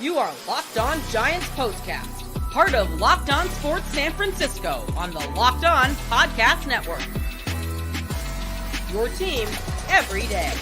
You are Locked On Giants Postcast, part of Locked On Sports San Francisco on the Locked On Podcast Network. Your team every day.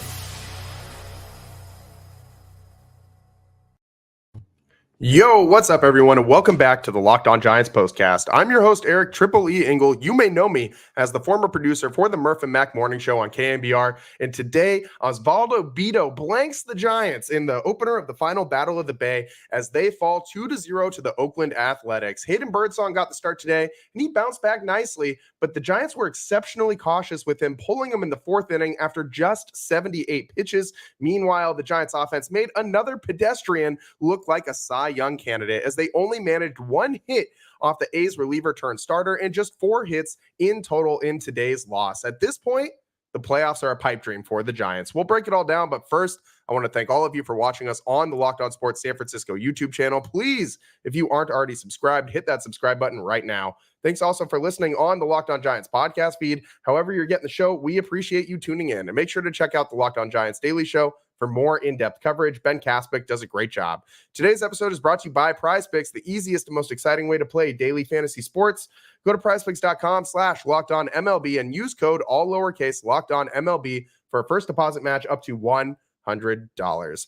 Yo, what's up, everyone, and welcome back to the Locked On Giants Postcast. I'm your host, Eric Triple E Engel. You may know me as the former producer for the Murph and Mac Morning Show on KNBR. And today, Osvaldo Bido blanks the Giants in the opener of the final Battle of the Bay as they fall 2-0 to the Oakland Athletics. Hayden Birdsong got the start today, and he bounced back nicely, but the Giants were exceptionally cautious with him, pulling him in the fourth inning after just 78 pitches. Meanwhile, the Giants offense made another pedestrian look like a Cy Young candidate as they only managed one hit off the A's reliever turned starter and just 4 hits in total in today's loss. At this point, the playoffs are a pipe dream for the Giants. We'll break it all down, but first, I want to thank all of you for watching us on the Locked On Sports San Francisco YouTube channel. Please, if you aren't already subscribed, hit that subscribe button right now. Thanks also for listening on the Locked On Giants podcast feed. However you're getting the show, we appreciate you tuning in. And make sure to check out the Locked On Giants Daily Show for more in-depth coverage. Ben Kaspick does a great job. Today's episode is brought to you by PrizePicks, the easiest and most exciting way to play daily fantasy sports. Go to prizepicks.com/LockedOnMLB and use code all lowercase LockedOnMLB for a first deposit match up to $100.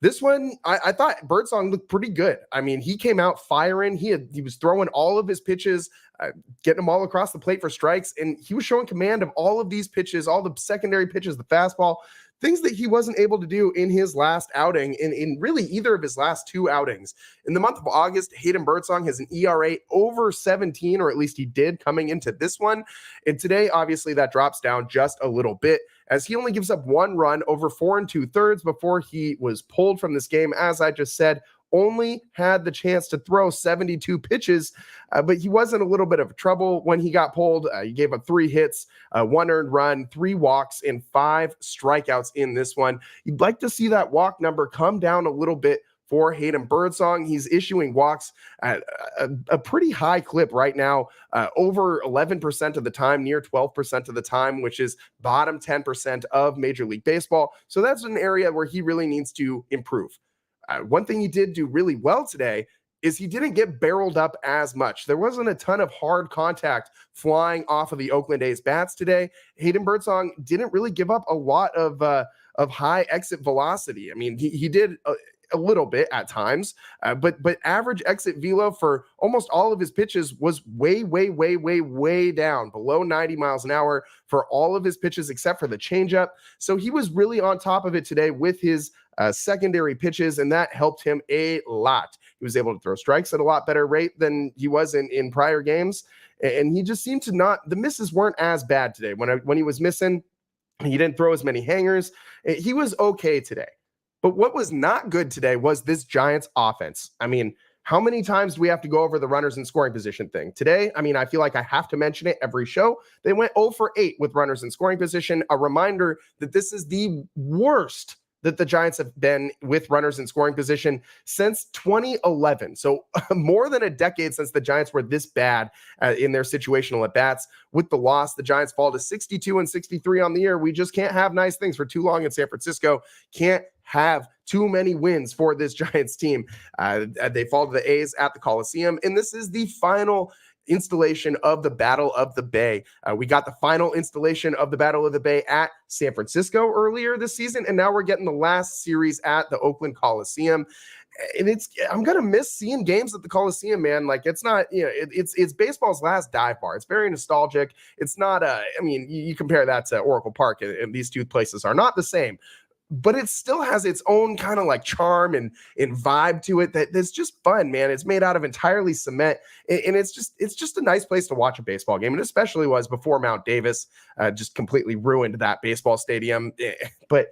This one, I thought Birdsong looked pretty good. I mean, he came out firing. He was throwing all of his pitches, getting them all across the plate for strikes, and he was showing command of all of these pitches, all the secondary pitches, the fastball, things that he wasn't able to do in his last outing, in really either of his last 2 outings. In the month of August, Hayden Birdsong has an ERA over 17, or at least he did coming into this one. And today, obviously, that drops down just a little bit as he only gives up 1 run over 4 2/3 before he was pulled from this game. As I just said, only had the chance to throw 72 pitches, but he was in a little bit of trouble when he got pulled. He gave up 3 hits, 1 earned run, 3 walks, and 5 strikeouts in this one. You'd like to see that walk number come down a little bit for Hayden Birdsong. He's issuing walks at a pretty high clip right now, over 11% of the time, near 12% of the time, which is bottom 10% of Major League Baseball. So that's an area where he really needs to improve. One thing he did do really well today is he didn't get barreled up as much. There wasn't a ton of hard contact flying off of the Oakland A's bats today. Hayden Birdsong didn't really give up a lot of high exit velocity. I mean, he did a little bit at times, but average exit velo for almost all of his pitches was way down, below 90 miles an hour for all of his pitches except for the changeup. So he was really on top of it today with his secondary pitches, and that helped him a lot. He was able to throw strikes at a lot better rate than he was in prior games, and he just seemed to not, the misses weren't as bad today. When he was missing, he didn't throw as many hangers. He was okay today. But what was not good today was this Giants offense. I mean, how many times do we have to go over the runners in scoring position thing? Today, I mean, I feel like I have to mention it every show. They went 0 for 8 with runners in scoring position. A reminder that this is the worst that the Giants have been with runners in scoring position since 2011. So more than a decade since the Giants were this bad in their situational at-bats. With the loss, the Giants fall to 62-63 on the year. We just can't have nice things for too long in San Francisco. Can't have too many wins for this Giants team. They fall to the A's at the Coliseum, and this is the final installation of the Battle of the Bay. We got the final installation of the Battle of the Bay at San Francisco earlier this season, and now we're getting the last series at the Oakland Coliseum. And I'm gonna miss seeing games at the Coliseum, man. Like, it's not, it's baseball's last dive bar. It's very nostalgic. It's not you compare that to Oracle Park, and these two places are not the same. But it still has its own kind of like charm and vibe to it that's just fun, man. It's made out of entirely cement, and it's just a nice place to watch a baseball game, and especially was before Mount Davis just completely ruined that baseball stadium. But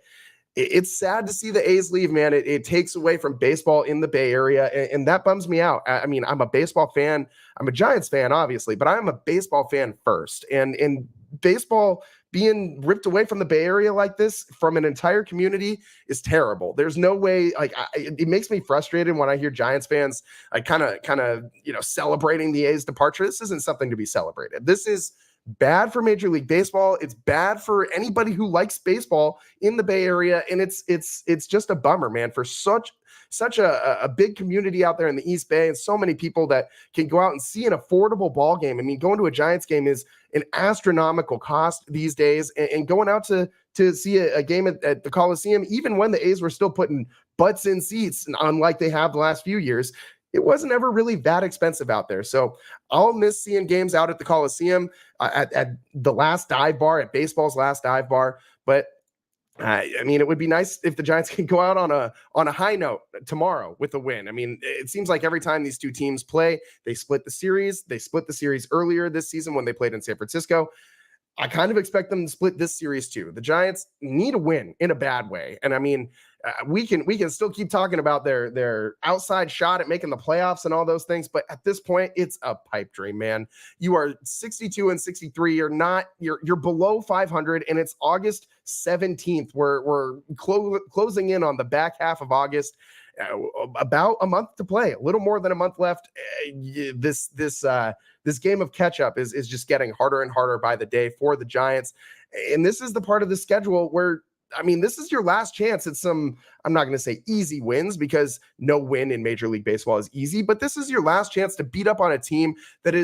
it's sad to see the A's leave, man. It takes away from baseball in the Bay Area, and that bums me out. I mean, I'm a baseball fan. I'm a Giants fan, obviously, but I'm a baseball fan first, and baseball being ripped away from the Bay Area like this from an entire community is terrible. There's no way, like, it makes me frustrated when I hear Giants fans like kind of celebrating the A's departure. This isn't something to be celebrated. This is bad for Major League Baseball. It's bad for anybody who likes baseball in the Bay Area. And it's just a bummer, man, for such a big community out there in the East Bay and so many people that can go out and see an affordable ball game. I mean, going to a Giants game is an astronomical cost these days, and going out to see a game at the Coliseum, even when the A's were still putting butts in seats, unlike they have the last few years, it wasn't ever really that expensive out there. So I'll miss seeing games out at the Coliseum, at the last dive bar, at baseball's last dive bar. But I mean, it would be nice if the Giants can go out on a high note tomorrow with a win. I mean, it seems like every time these two teams play, they split the series. They split the series earlier this season when they played in San Francisco. I kind of expect them to split this series too. The Giants need a win in a bad way. And I mean, we can still keep talking about their outside shot at making the playoffs and all those things, but at this point, it's a pipe dream, man. You are 62-63. You're below 500, and it's August 17th. We're closing in on the back half of August. About a month to play, a little more than a month left. This game of catch up is just getting harder and harder by the day for the Giants. And this is the part of the schedule where, I mean, this is your last chance at some, I'm not going to say easy wins, because no win in Major League Baseball is easy, but this is your last chance to beat up on a team that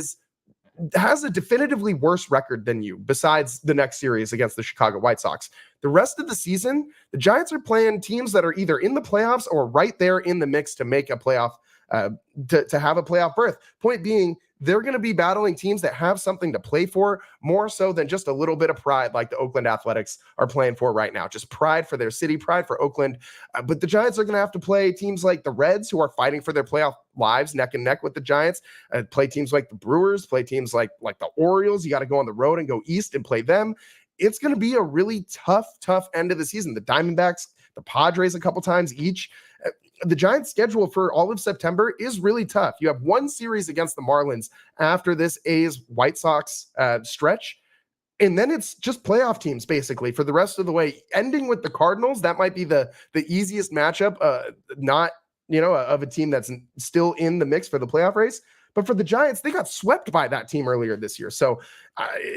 has a definitively worse record than you, besides the next series against the Chicago White Sox. The rest of the season, the Giants are playing teams that are either in the playoffs or right there in the mix to make a playoff, to have a playoff berth. Point being, they're going to be battling teams that have something to play for, more so than just a little bit of pride like the Oakland Athletics are playing for right now. Just pride for their city, pride for Oakland. But the Giants are going to have to play teams like the Reds, who are fighting for their playoff lives neck and neck with the Giants, play teams like the Brewers, play teams like the Orioles. You got to go on the road and go east and play them. It's going to be a really tough end of the season. The Diamondbacks, the Padres a couple times each. The Giants' schedule for all of September is really tough. You have one series against the Marlins after this A's White Sox stretch, and then it's just playoff teams basically for the rest of the way, ending with the Cardinals. That might be the easiest matchup, not of a team that's still in the mix for the playoff race. But for the Giants, they got swept by that team earlier this year. So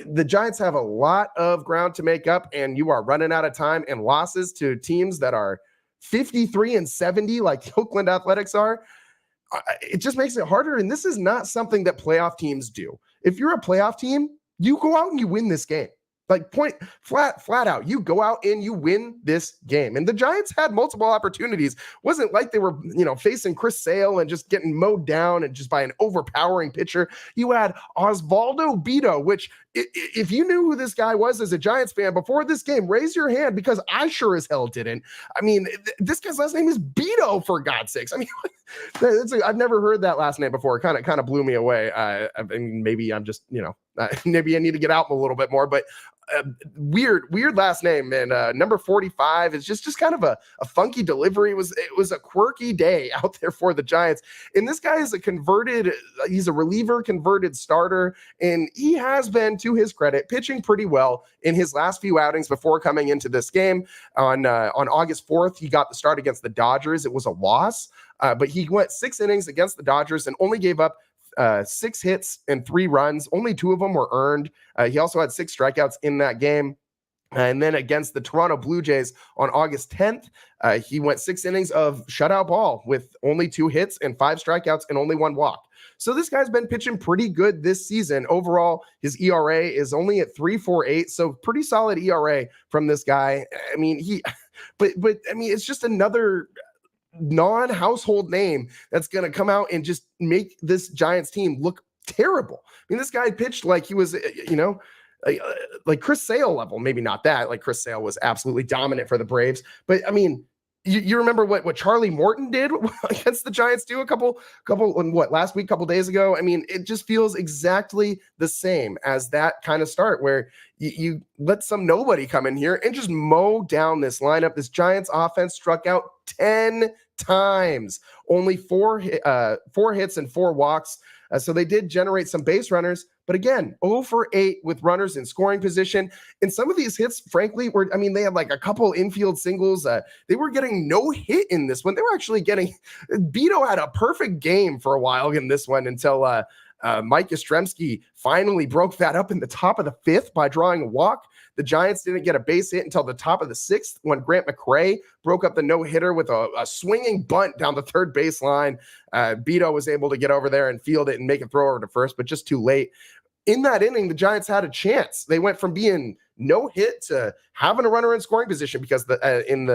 the Giants have a lot of ground to make up, and you are running out of time, and losses to teams that are 53-70 like the Oakland Athletics are, it just makes it harder. And this is not something that playoff teams do. If you're a playoff team, you go out and you win this game. Like flat out, you go out and you win this game. And the Giants had multiple opportunities. Wasn't like they were, facing Chris Sale and just getting mowed down and just by an overpowering pitcher. You had Osvaldo Bido, which if you knew who this guy was as a Giants fan before this game, raise your hand, because I sure as hell didn't. I mean, this guy's last name is Bido, for God's sakes. I mean, I've never heard that last name before. It kind of blew me away. I mean, maybe I'm just, maybe I need to get out a little bit more, but weird last name. And number 45 is just kind of a funky delivery. It was a quirky day out there for the Giants. And this guy is he's a reliever converted starter. And he has been, to his credit, pitching pretty well in his last few outings before coming into this game. On August 4th, he got the start against the Dodgers. It was a loss, but he went 6 innings against the Dodgers and only gave up 6 hits and 3 runs. Only 2 of them were earned. He also had 6 strikeouts in that game. And then against the Toronto Blue Jays on August 10th, he went 6 innings of shutout ball with only 2 hits and 5 strikeouts and only 1 walk. So this guy's been pitching pretty good this season. Overall, his ERA is only at 3.48. So pretty solid ERA from this guy. I mean, but I mean, it's just another non-household name that's going to come out and just make this Giants team look terrible. I mean, this guy pitched like he was, like Chris Sale level. Maybe not that. Like Chris Sale was absolutely dominant for the Braves. But I mean, you remember what Charlie Morton did against the Giants a couple last week, couple days ago? I mean, it just feels exactly the same as that kind of start where you let some nobody come in here and just mow down this lineup. This Giants offense struck out 10 times, only 4 hits and 4 walks. So they did generate some base runners, but again, 0 for 8 with runners in scoring position. And some of these hits, frankly, they had like a couple infield singles. They were getting no hit in this one. They were actually Bido had a perfect game for a while in this one until Mike Yastrzemski finally broke that up in the top of the 5th by drawing a walk. The Giants didn't get a base hit until the top of the 6th when Grant McCray broke up the no-hitter with a swinging bunt down the third baseline. Bido was able to get over there and field it and make a throw over to first, but just too late. In that inning, the Giants had a chance. They went from being no hit to having a runner in scoring position because in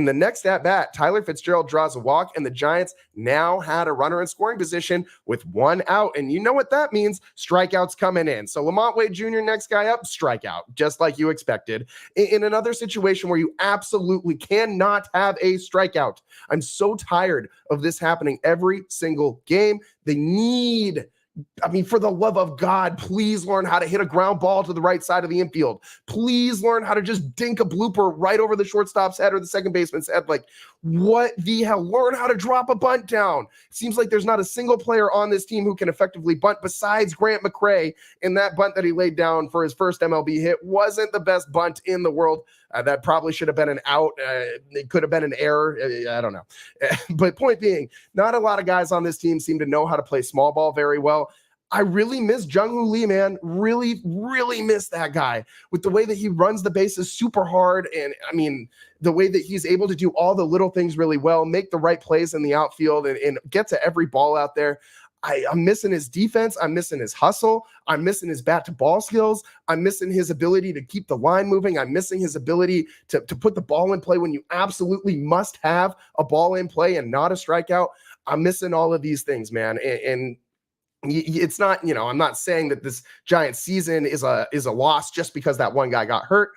the next at bat, Tyler Fitzgerald draws a walk, and the Giants now had a runner in scoring position with 1 out. And you know what that means? Strikeouts coming in. So Lamont Wade Jr., next guy up, strikeout, just like you expected. In another situation where you absolutely cannot have a strikeout. I'm so tired of this happening every single game. They need... for the love of God, please learn how to hit a ground ball to the right side of the infield. Please learn how to just dink a blooper right over the shortstop's head or the second baseman's head. Like, what the hell? Learn how to drop a bunt down. Seems like there's not a single player on this team who can effectively bunt besides Grant McCray, and that bunt that he laid down for his first MLB hit wasn't the best bunt in the world. That probably should have been an out. It could have been an error. I don't know. But point being, not a lot of guys on this team seem to know how to play small ball very well. I really miss Jung-Hoo Lee, man. Really, really miss that guy with the way that he runs the bases super hard. And the way that he's able to do all the little things really well, make the right plays in the outfield and get to every ball out there. I'm missing his defense. I'm missing his hustle. I'm missing his bat to ball skills. I'm missing his ability to keep the line moving. I'm missing his ability to put the ball in play when you absolutely must have a ball in play and not a strikeout. I'm missing all of these things, man. And it's not, I'm not saying that this Giants season is a loss just because that one guy got hurt.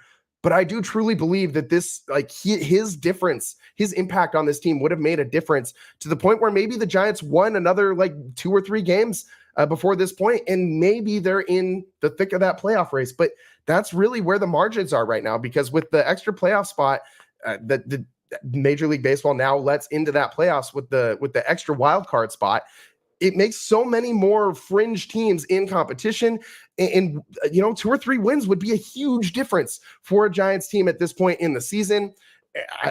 But I do truly believe that this, his difference, his impact on this team would have made a difference to the point where maybe the Giants won another 2 or 3 games before this point, and maybe they're in the thick of that playoff race. But that's really where the margins are right now, because with the extra playoff spot, the Major League Baseball now lets into that playoffs with the extra wild card spot. It makes so many more fringe teams in competition, and 2 or 3 wins would be a huge difference for a Giants team at this point in the season.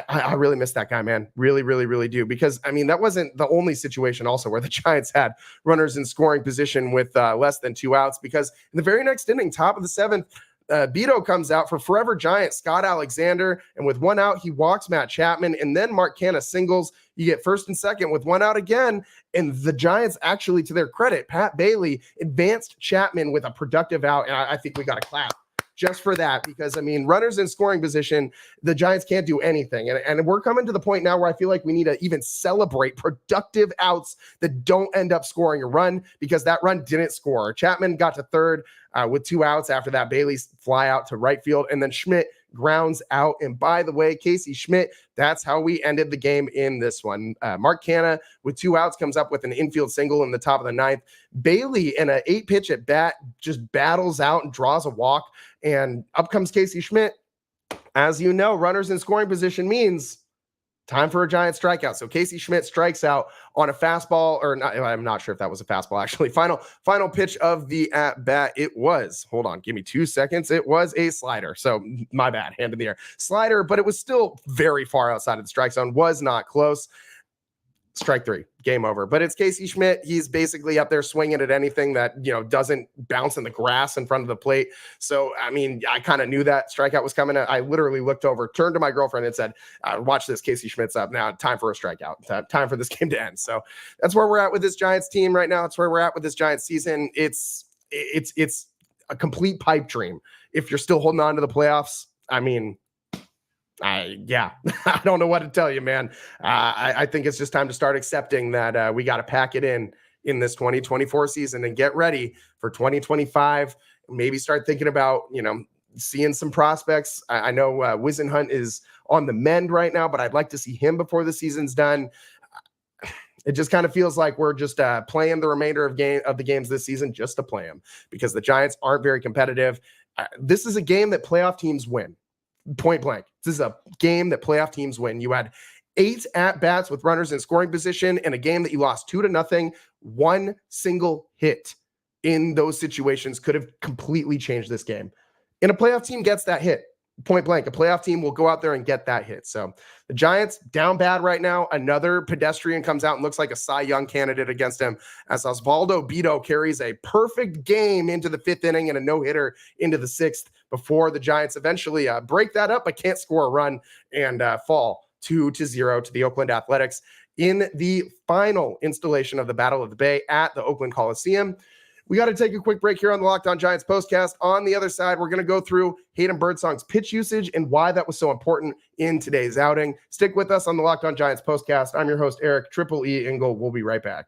I really miss that guy, man. Really, really, really do. Because that wasn't the only situation also where the Giants had runners in scoring position with less than 2 outs, because in the very next inning, top of the 7th, Bido comes out for forever Giant Scott Alexander, and with 1 out, he walks Matt Chapman, and then Mark Canha singles. You get first and second with 1 out again, and the Giants, actually, to their credit, Pat Bailey advanced Chapman with a productive out, and I think we got to clap just for that, because runners in scoring position, the Giants can't do anything, and we're coming to the point now where I feel like we need to even celebrate productive outs that don't end up scoring a run, because that run didn't score. Chapman got to third with 2 outs after that Bailey's fly out to right field, and then Schmidt grounds out. And by the way, Casey Schmidt, that's how we ended the game in this one. Mark Canha with 2 outs comes up with an infield single in the top of the 9th. Bailey in an 8-pitch at bat just battles out and draws a walk, and up comes Casey Schmidt. As you know, runners in scoring position means time for a Giant strikeout. So Casey Schmidt strikes out on a fastball, or not, I'm not sure if that was a fastball, actually. Final pitch of the at-bat. It was, hold on, give me 2 seconds. It was a slider. So my bad, hand in the air. Slider, but it was still very far outside of the strike zone. Was not close. Strike 3, game over. But it's Casey Schmidt. He's basically up there swinging at anything that, doesn't bounce in the grass in front of the plate. So, I kind of knew that strikeout was coming. I literally looked over, turned to my girlfriend and said, watch this, Casey Schmidt's up. Now, time for a strikeout. Time for this game to end. So that's where we're at with this Giants team right now. That's where we're at with this Giants season. It's a complete pipe dream. If you're still holding on to the playoffs, I don't know what to tell you, man. I think it's just time to start accepting that we got to pack it in this 2024 season and get ready for 2025. Maybe start thinking about, seeing some prospects. I know Wisenhunt is on the mend right now, but I'd like to see him before the season's done. It just kind of feels like we're just playing the remainder of the games this season just to play them, because the Giants aren't very competitive. This is a game that playoff teams win. Point blank. This is a game that playoff teams win. You had 8 at-bats with runners in scoring position in a game that you lost 2-0. 1 single hit in those situations could have completely changed this game. And a playoff team gets that hit. point blank, a playoff team will go out there and get that hit. So the Giants down bad right now. Another pedestrian comes out and looks like a Cy Young candidate against him as Osvaldo Bido carries a perfect game into the 5th inning and a no-hitter into the 6th before the Giants eventually break that up but can't score a run and fall 2-0 to the Oakland Athletics in the final installation of the Battle of the Bay at the Oakland Coliseum. We got to take a quick break here on the Locked On Giants postcast. On the other side, we're going to go through Hayden Birdsong's pitch usage and why that was so important in today's outing. Stick with us on the Locked On Giants postcast. I'm your host, Eric Triple E Engel. We'll be right back.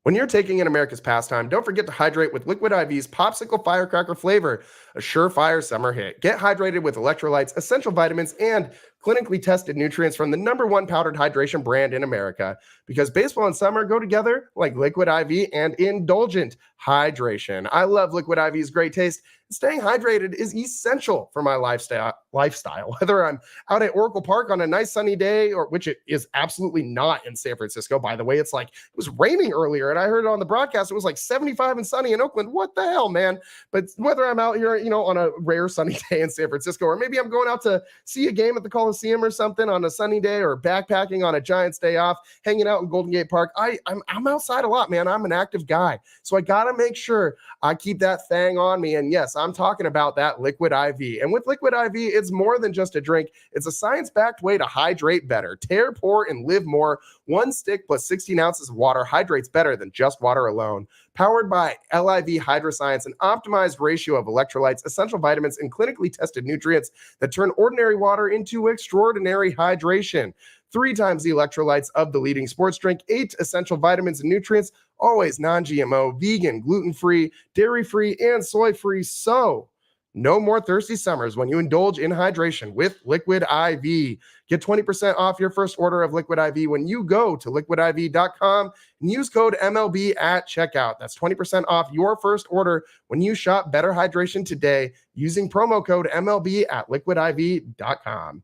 When you're taking in America's pastime, don't forget to hydrate with Liquid IV's Popsicle Firecracker flavor, a surefire summer hit. Get hydrated with electrolytes, essential vitamins, and clinically tested nutrients from the #1 powdered hydration brand in America. Because baseball and summer go together like Liquid IV and indulgent hydration. I love Liquid IV's great taste. Staying hydrated is essential for my lifestyle. Whether I'm out at Oracle Park on a nice sunny day, or which it is absolutely not in San Francisco, by the way. It's like, it was raining earlier, and I heard it on the broadcast. It was like 75 and sunny in Oakland. What the hell, man? But whether I'm out here, on a rare sunny day in San Francisco, or maybe I'm going out to see a game at the Coliseum or something on a sunny day, or backpacking on a Giants day off, hanging out in Golden Gate Park. I'm outside a lot, man. I'm an active guy. So I got to make sure I keep that thing on me. And yes, I'm talking about that Liquid IV. And with Liquid IV, it's more than just a drink. It's a science-backed way to hydrate better. Tear, pour, and live more. 1 stick plus 16 ounces of water hydrates better than just water alone. Powered by LIV Hydroscience, an optimized ratio of electrolytes, essential vitamins, and clinically tested nutrients that turn ordinary water into extraordinary hydration. 3 times the electrolytes of the leading sports drink, 8 essential vitamins and nutrients, always non-GMO, vegan, gluten-free, dairy-free, and soy-free. So no more thirsty summers when you indulge in hydration with Liquid IV. Get 20% off your first order of Liquid IV when you go to liquidiv.com and use code MLB at checkout. That's 20% off your first order when you shop Better Hydration today using promo code MLB at liquidiv.com.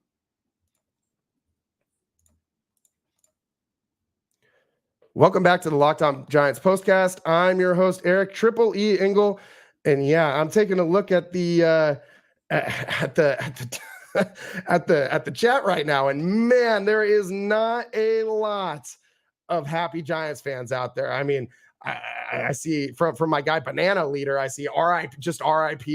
Welcome back to the Locked On Giants postcast. I'm your host, Eric Triple E Engel. And yeah, I'm taking a look at the at the chat right now, and man, there is not a lot of happy Giants fans out there. I mean, I see from my guy Banana Leader, I see RIP, just RIP.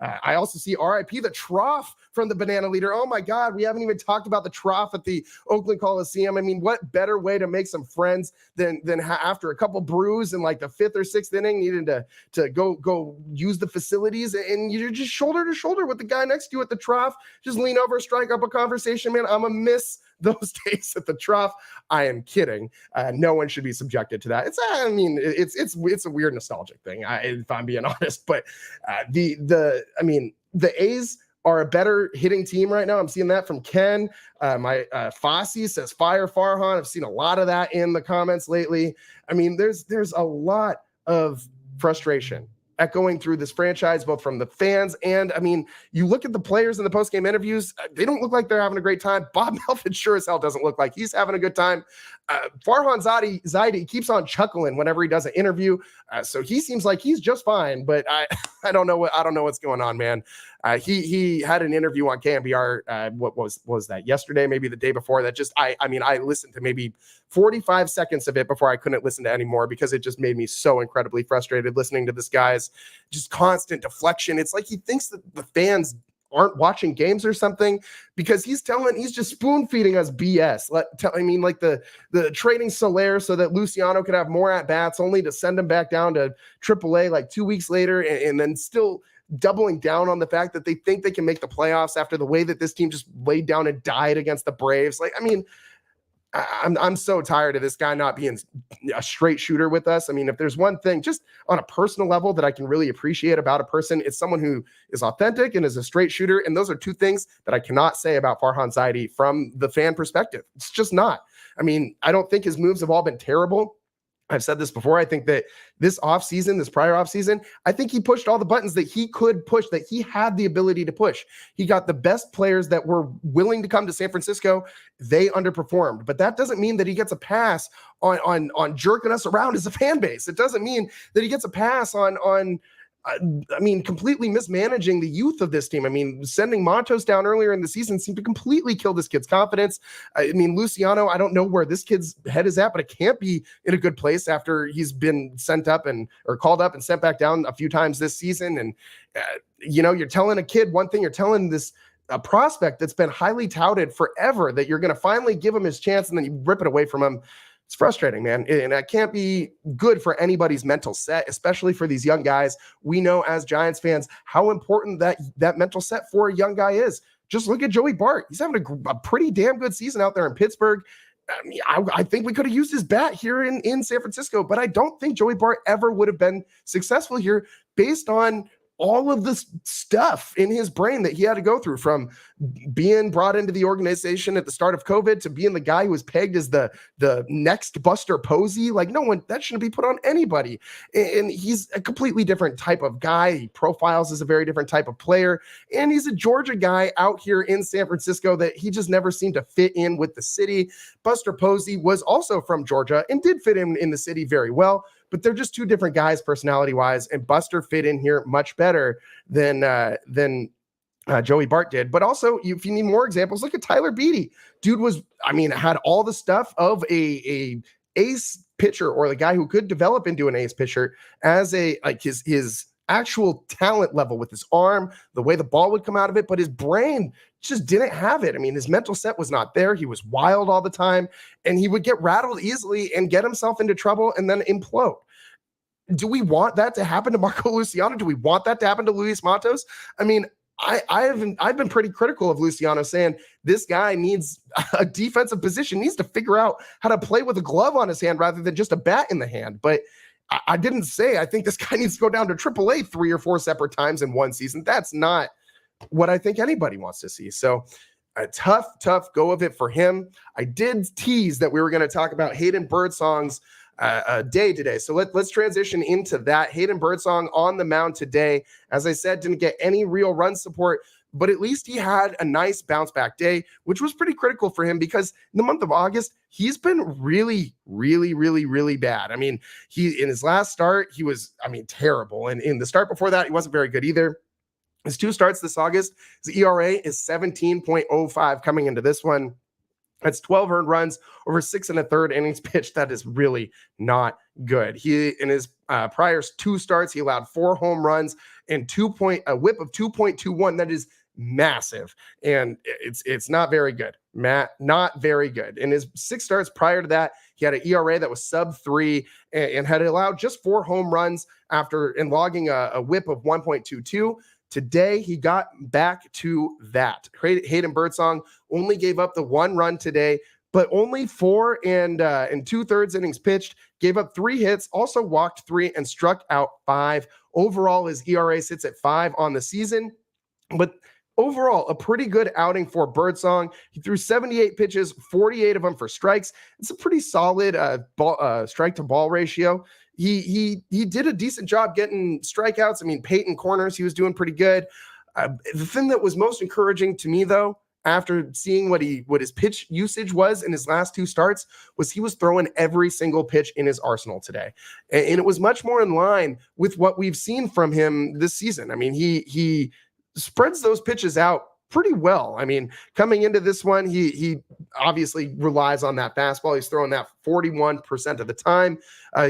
I also see RIP the trough from the Banana Leader. Oh my God, we haven't even talked about the trough at the Oakland Coliseum. I mean, what better way to make some friends than after a couple brews in like the 5th or 6th inning, needing to go use the facilities, and you're just shoulder to shoulder with the guy next to you at the trough. Just lean over, strike up a conversation, man. I'm gonna miss those days at the trough. I am kidding. No one should be subjected to that. It's a weird nostalgic thing, if I'm being honest. But the A's are a better hitting team right now. I'm seeing that from Ken. My Fossey says fire Farhan. I've seen a lot of that in the comments lately. I mean, there's a lot of frustration echoing through this franchise, both from the fans and, I mean, you look at the players in the post-game interviews, they don't look like they're having a great time. Bob Melvin sure as hell doesn't look like he's having a good time. Farhan Zaidi keeps on chuckling whenever he does an interview, so he seems like he's just fine. But I don't know what's going on, man. He had an interview on KMBR. What was that, yesterday? Maybe the day before. That just I listened to maybe 45 seconds of it before I couldn't listen to anymore because it just made me so incredibly frustrated listening to this guy's just constant deflection. It's like he thinks that the fans aren't watching games or something, because he's just spoon feeding us BS. Like the trading Soler so that Luciano could have more at bats, only to send him back down to AAA like 2 weeks later, and then still doubling down on the fact that they think they can make the playoffs after the way that this team just laid down and died against the Braves. Like, I mean, I'm so tired of this guy not being a straight shooter with us. I mean, if there's one thing just on a personal level that I can really appreciate about a person, it's someone who is authentic and is a straight shooter. And those are two things that I cannot say about Farhan Zaidi from the fan perspective. It's just not. I mean, I don't think his moves have all been terrible. I've said this before. I think that this prior offseason, I think he pushed all the buttons that he could push, that he had the ability to push. He got the best players that were willing to come to San Francisco. They underperformed, but that doesn't mean that he gets a pass on jerking us around as a fan base. It doesn't mean that he gets a pass on completely mismanaging the youth of this team. I mean, sending Matos down earlier in the season seemed to completely kill this kid's confidence. I mean, Luciano, I don't know where this kid's head is at, but it can't be in a good place after he's been called up and sent back down a few times this season. And, you're telling a kid one thing, you're telling a prospect that's been highly touted forever that you're going to finally give him his chance, and then you rip it away from him. It's frustrating, man. And that can't be good for anybody's mental set, especially for these young guys. We know as Giants fans how important that mental set for a young guy is. Just look at Joey Bart. He's having a pretty damn good season out there in Pittsburgh. I mean, I think we could have used his bat here in San Francisco, but I don't think Joey Bart ever would have been successful here based on all of this stuff in his brain that he had to go through, from being brought into the organization at the start of COVID to being the guy who was pegged as the next Buster Posey. Like, that shouldn't be put on anybody. And he's a completely different type of guy. He profiles as a very different type of player. And he's a Georgia guy out here in San Francisco that he just never seemed to fit in with the city. Buster Posey was also from Georgia and did fit in the city very well, but they're just two different guys personality-wise, and Buster fit in here much better than Joey Bart did. But also, if you need more examples, look at Tyler Beede. Dude had all the stuff of a ace pitcher, or the guy who could develop into an ace pitcher, as his actual talent level with his arm, the way the ball would come out of it, but his brain just didn't have it. I mean, his mental set was not there. He was wild all the time, and he would get rattled easily and get himself into trouble and then implode. Do we want that to happen to Marco Luciano? Do we want that to happen to Luis Matos? I mean, I've been pretty critical of Luciano, saying this guy needs a defensive position, needs to figure out how to play with a glove on his hand rather than just a bat in the hand. But I didn't say I think this guy needs to go down to AAA 3 or 4 separate times in one season. That's not what I think anybody wants to see. So a tough go of it for him. I did tease that we were going to talk about Hayden Birdsong's day today. So let's transition into that. Hayden Birdsong on the mound today, as I said, didn't get any real run support, but at least he had a nice bounce back day, which was pretty critical for him because in the month of August, he's been really, really, really, really bad. I mean, in his last start, he was, terrible. And in the start before that, he wasn't very good either. His 2 starts this August, his ERA is 17.05 coming into this one. That's 12 earned runs over 6 1/3 innings pitched. That is really not good. In his prior 2 starts, he allowed 4 home runs and a whip of 2.21. That is massive, and it's not very good. Not very good. In his 6 starts prior to that, he had an ERA that was sub 3 and had allowed just 4 home runs and logging a whip of 1.22. Today, he got back to that. Hayden Birdsong only gave up the 1 run today, but only 4 and 2/3 innings pitched, gave up 3 hits, also walked 3 and struck out 5. Overall, his ERA sits at 5 on the season, but overall, a pretty good outing for Birdsong. He threw 78 pitches, 48 of them for strikes. It's a pretty solid strike to ball ratio. He did a decent job getting strikeouts. I mean, Peyton corners, he was doing pretty good. The thing that was most encouraging to me, though, after seeing what his pitch usage was in his last 2 starts, was he was throwing every single pitch in his arsenal today. And it was much more in line with what we've seen from him this season. I mean, he spreads those pitches out pretty well. I mean, coming into this one, he obviously relies on that fastball. He's throwing that 41% of the time,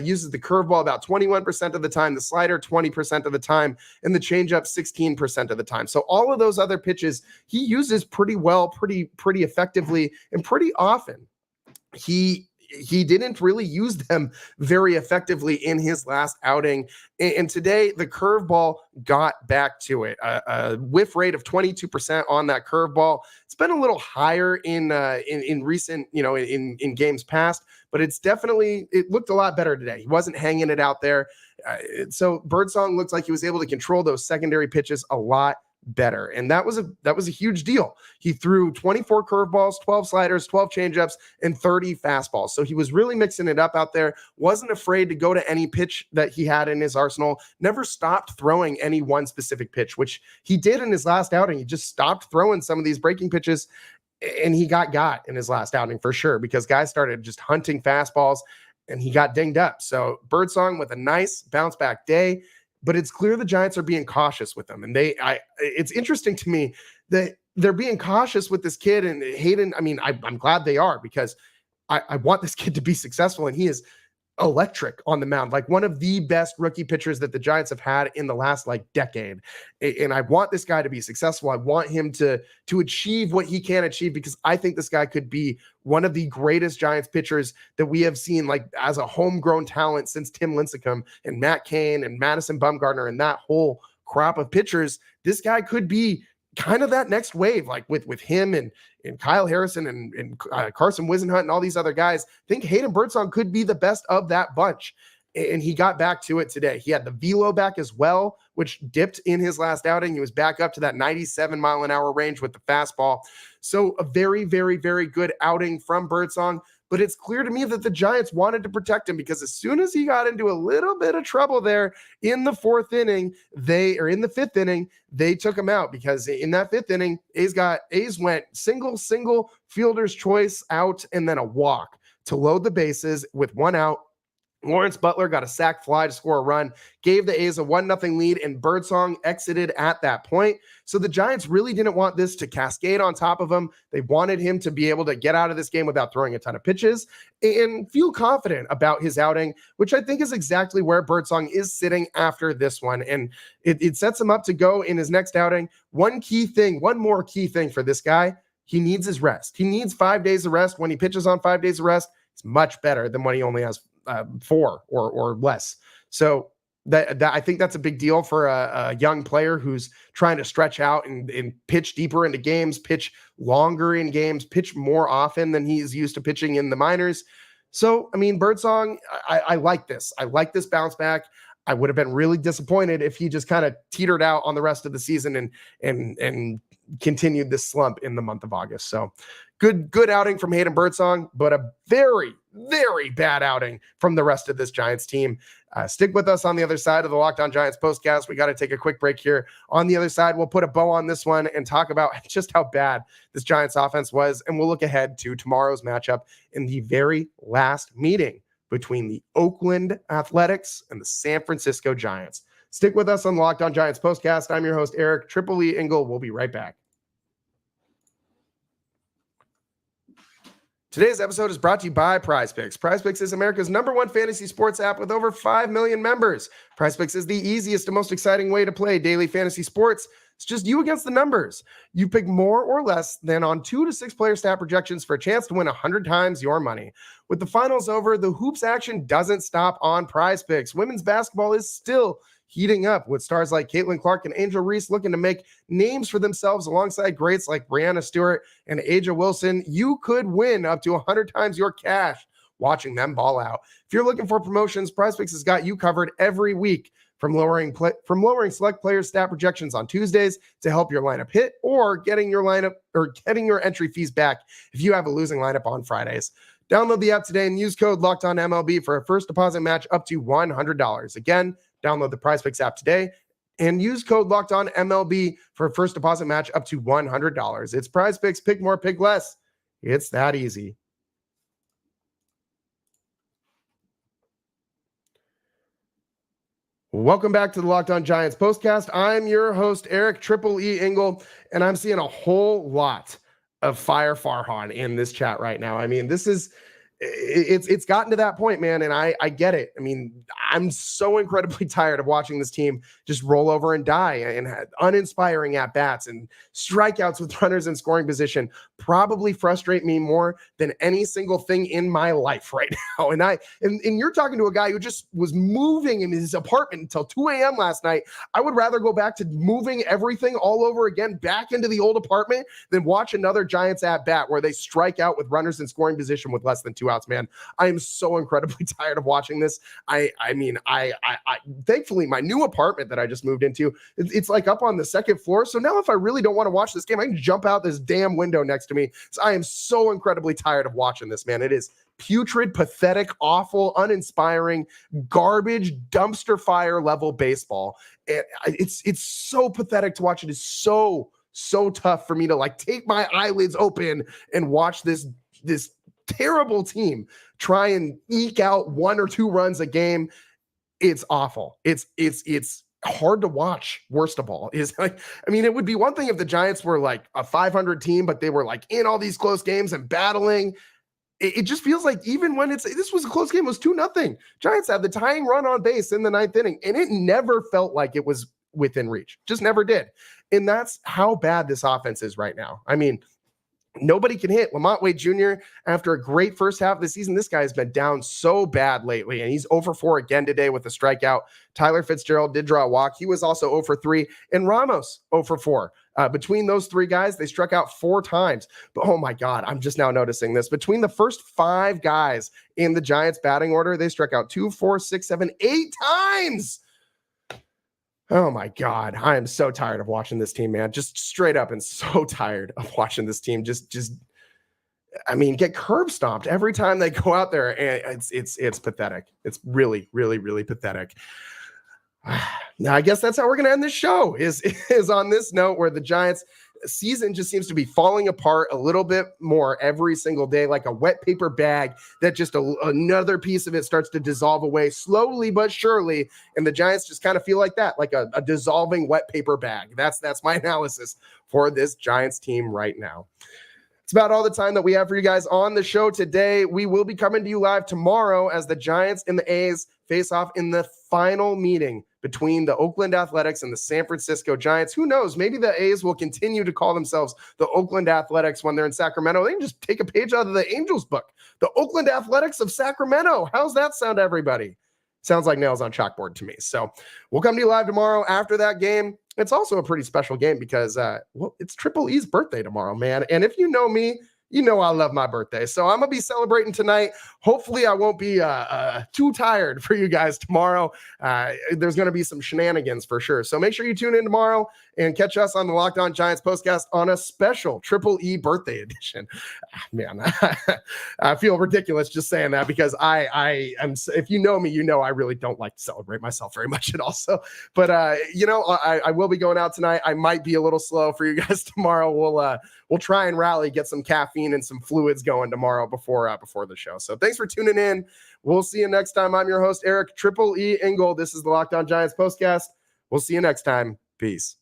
uses the curveball about 21% of the time, the slider 20% of the time, and the changeup 16% of the time. So all of those other pitches he uses pretty well, pretty effectively, and pretty often. He didn't really use them very effectively in his last outing. And today, the curveball got back to it. A whiff rate of 22% on that curveball. It's been a little higher in recent, in games past, but it looked a lot better today. He wasn't hanging it out there. So Birdsong looks like he was able to control those secondary pitches a lot better. And that was a huge deal. He threw 24 curveballs, 12 sliders, 12 changeups, and 30 fastballs. So he was really mixing it up out there, wasn't afraid to go to any pitch that he had in his arsenal, never stopped throwing any one specific pitch, which he did in his last outing. He just stopped throwing some of these breaking pitches, and he got in his last outing for sure, because guys started just hunting fastballs and he got dinged up. So Birdsong with a nice bounce back day, but it's clear the Giants are being cautious with him. And it's interesting to me that they're being cautious with this kid and Hayden. I mean, I'm glad they are, because I want this kid to be successful, and he is electric on the mound, like one of the best rookie pitchers that the Giants have had in the last decade. And I want this guy to be successful. I want him to achieve what he can achieve, because I think this guy could be one of the greatest Giants pitchers that we have seen, as a homegrown talent since Tim Lincecum and Matt Cain and Madison Bumgarner and that whole crop of pitchers. This guy could be kind of that next wave, with him and Kyle Harrison and Carson Wisenhunt and all these other guys. I think Hayden Birdsong could be the best of that bunch. And he got back to it today. He had the velo back as well, which dipped in his last outing. He was back up to that 97 mile an hour range with the fastball. So a very, very, very good outing from Birdsong. But it's clear to me that the Giants wanted to protect him, because as soon as he got into a little bit of trouble there in the fifth inning, they took him out, because in that fifth inning, A's went single fielder's choice out and then a walk to load the bases with one out. Lawrence Butler got a sac fly to score a run, gave the A's a 1-0 lead, and Birdsong exited at that point. So the Giants really didn't want this to cascade on top of him. They wanted him to be able to get out of this game without throwing a ton of pitches and feel confident about his outing, which I think is exactly where Birdsong is sitting after this one. And it sets him up to go in his next outing. One more key thing for this guy: he needs his rest. He needs 5 days of rest. When he pitches on 5 days of rest, it's much better than when he only has 4 or less. So that I think that's a big deal for a young player who's trying to stretch out and pitch deeper into games, pitch longer in games, pitch more often than he's used to pitching in the minors. So, I mean, Birdsong, I like this. I like this bounce back. I would have been really disappointed if he just kind of teetered out on the rest of the season and continued this slump in the month of August. So good outing from Hayden Birdsong, but a very, very bad outing from the rest of this Giants team. Stick with us on the other side of the Locked On Giants postcast. We got to take a quick break here. On the other side, we'll put a bow on this one and talk about just how bad this Giants offense was, and we'll look ahead to tomorrow's matchup in the very last meeting between the Oakland Athletics and the San Francisco Giants. Stick with us on Locked On Giants postcast. I'm your host, Eric Triple E Engel. We'll be right back. Today's episode is brought to you by PrizePicks. PrizePicks is America's #1 fantasy sports app with over 5 million members. PrizePicks is the easiest and most exciting way to play daily fantasy sports. It's just you against the numbers. You pick more or less than on 2 to 6 player stat projections for a chance to win 100 times your money. With the finals over, the hoops action doesn't stop on PrizePicks. Women's basketball is still heating up, with stars like Caitlin Clark and Angel Reese looking to make names for themselves alongside greats like Brianna Stewart and Aja Wilson. You could win up to 100 times your cash watching them ball out. If you're looking for promotions, PrizePicks has got you covered every week, from lowering select players' stat projections on Tuesdays to help your lineup hit, or getting your entry fees back if you have a losing lineup on Fridays. Download the app today and use code LOCKEDONMLB for a first deposit match up to $100. Again, download the PrizePicks app today and use code LOCKEDONMLB for a first deposit match up to $100. It's PrizePicks. Pick more, pick less. It's that easy. Welcome back to the Locked On Giants postcast. I'm your host, Eric Triple E Engel, and I'm seeing a whole lot of Fire Farhan in this chat right now. I mean, it's gotten to that point, man, and I get it. I mean, I'm so incredibly tired of watching this team just roll over and die, and had uninspiring at-bats and strikeouts with runners in scoring position probably frustrate me more than any single thing in my life right now. And you're talking to a guy who just was moving in his apartment until 2 a.m. last night. I would rather go back to moving everything all over again back into the old apartment than watch another Giants at-bat where they strike out with runners in scoring position with less than 2 outs, man. I am so incredibly tired of watching this. I mean, mean, I thankfully my new apartment that I just moved into, it's like up on the second floor. So now if I really don't want to watch this game, I can jump out this damn window next to me. So I am so incredibly tired of watching this, man. It is putrid, pathetic, awful, uninspiring, garbage, dumpster fire level baseball. And it's so pathetic to watch. It is so tough for me to like take my eyelids open and watch this terrible team try and eke out 1 or 2 runs a game. It's awful. It's hard to watch. Worst of all is like, I mean, it would be one thing if the Giants were like a 500 team, but they were like in all these close games and battling. It just feels like even when this was a close game, it was 2-0. Giants had the tying run on base in the 9th inning, and it never felt like it was within reach. Just never did. And that's how bad this offense is right now. I mean, nobody can hit. Lamont Wade Jr., after a great first half of the season, this guy has been down so bad lately, and he's 0-for-4 again today with a strikeout. Tyler Fitzgerald did draw a walk. He was also 0-for-3, and Ramos 0-for-4. Between those 3 guys, they struck out 4 times. But oh my God, I'm just now noticing this. Between the first 5 guys in the Giants batting order, they struck out 2, 4, 6, 7, 8 times. Oh my God, I am so tired of watching this team, man. Just straight up and so tired of watching this team. I mean, get curb stomped every time they go out there, and it's pathetic. It's really, really, really pathetic. Now, I guess that's how we're going to end this show is on this note where the Giants season just seems to be falling apart a little bit more every single day, like a wet paper bag that just another piece of it starts to dissolve away slowly but surely. And the Giants just kind of feel like that, like a dissolving wet paper bag. That's my analysis for this Giants team right now. It's about all the time that we have for you guys on the show today. We will be coming to you live tomorrow as the Giants and the A's face off in the final meeting between the Oakland Athletics and the San Francisco Giants. Who knows? Maybe the A's will continue to call themselves the Oakland Athletics when they're in Sacramento. They can just take a page out of the Angels book. The Oakland Athletics of Sacramento. How's that sound, everybody? Sounds like nails on chalkboard to me. So we'll come to you live tomorrow after that game. It's also a pretty special game because, it's Triple E's birthday tomorrow, man. And if you know me, you know I love my birthday. So I'm going to be celebrating tonight. Hopefully I won't be too tired for you guys tomorrow. There's going to be some shenanigans for sure. So make sure you tune in tomorrow and catch us on the Locked On Giants postcast on a special Triple E birthday edition. Man, I feel ridiculous just saying that because I am, if you know me, you know I really don't like to celebrate myself very much at all. So, but I will be going out tonight. I might be a little slow for you guys tomorrow. We'll try and rally, get some caffeine and some fluids going tomorrow before the show. So thanks for tuning in. We'll see you next time. I'm your host, Eric Triple E Engel. This is the Locked On Giants postcast. We'll see you next time. Peace.